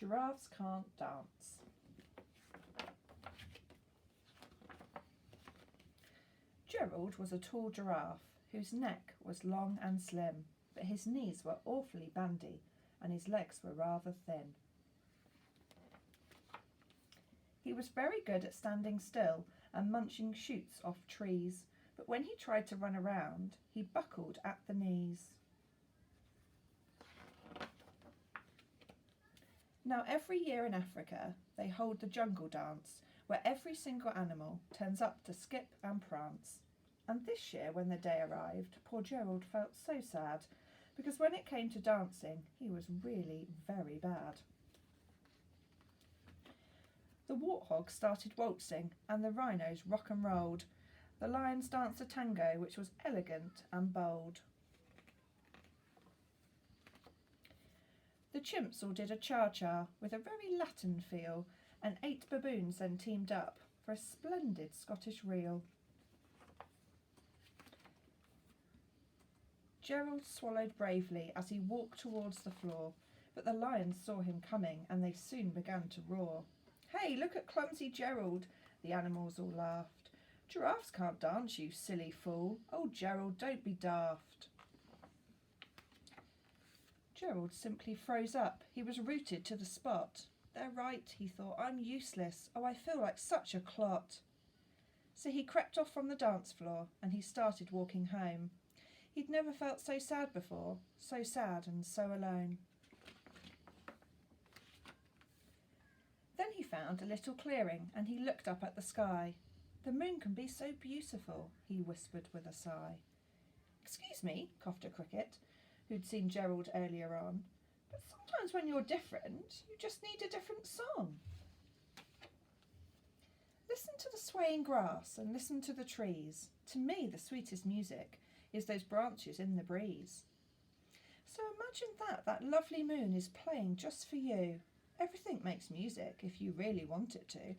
Giraffes Can't Dance. Gerald was a tall giraffe whose neck was long and slim, but his knees were awfully bandy and his legs were rather thin. He was very good at standing still and munching shoots off trees, but when he tried to run around, he buckled at the knees. Now every year in Africa they hold the jungle dance, where every single animal turns up to skip and prance. And this year when the day arrived, poor Gerald felt so sad, because when it came to dancing he was really very bad. The warthogs started waltzing and the rhinos rock and rolled. The lions danced a tango which was elegant and bold. The chimps all did a cha-cha with a very Latin feel, and 8 baboons then teamed up for a splendid Scottish reel. Gerald swallowed bravely as he walked towards the floor, but the lions saw him coming and they soon began to roar. "Hey, look at clumsy Gerald," the animals all laughed. "Giraffes can't dance, you silly fool. Oh, Gerald, don't be daft." Gerald simply froze up. He was rooted to the spot. "They're right," he thought. "I'm useless. Oh, I feel like such a clot." So he crept off from the dance floor and he started walking home. He'd never felt so sad before, so sad and so alone. Then he found a little clearing and he looked up at the sky. "The moon can be so beautiful," he whispered with a sigh. "Excuse me," coughed a cricket, who'd seen Gerald earlier on, "but sometimes when you're different, you just need a different song." "Listen to the swaying grass and listen to the trees. To me the sweetest music is those branches in the breeze. So imagine that lovely moon is playing just for you. Everything makes music if you really want it to."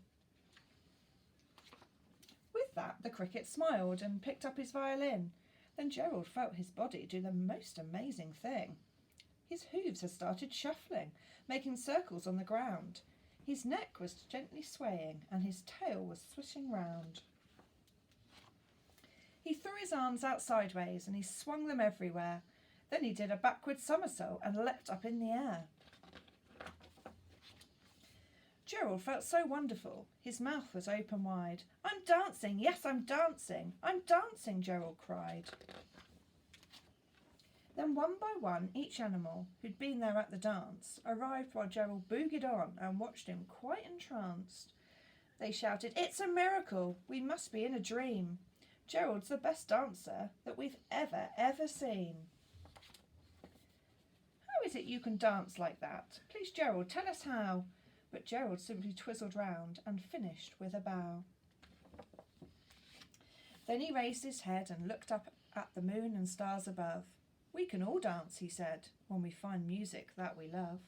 With that, the cricket smiled and picked up his violin. Then Gerald felt his body do the most amazing thing. His hooves had started shuffling, making circles on the ground. His neck was gently swaying and his tail was swishing round. He threw his arms out sideways and he swung them everywhere. Then he did a backward somersault and leapt up in the air. Gerald felt so wonderful. His mouth was open wide. "I'm dancing, yes, I'm dancing. I'm dancing," Gerald cried. Then one by one, each animal who'd been there at the dance arrived while Gerald boogied on and watched him quite entranced. They shouted, "It's a miracle. We must be in a dream. Gerald's the best dancer that we've ever seen." "How is it you can dance like that? Please, Gerald, tell us how." But Gerald simply twizzled round and finished with a bow. Then he raised his head and looked up at the moon and stars above. "We can all dance," he said, "when we find music that we love."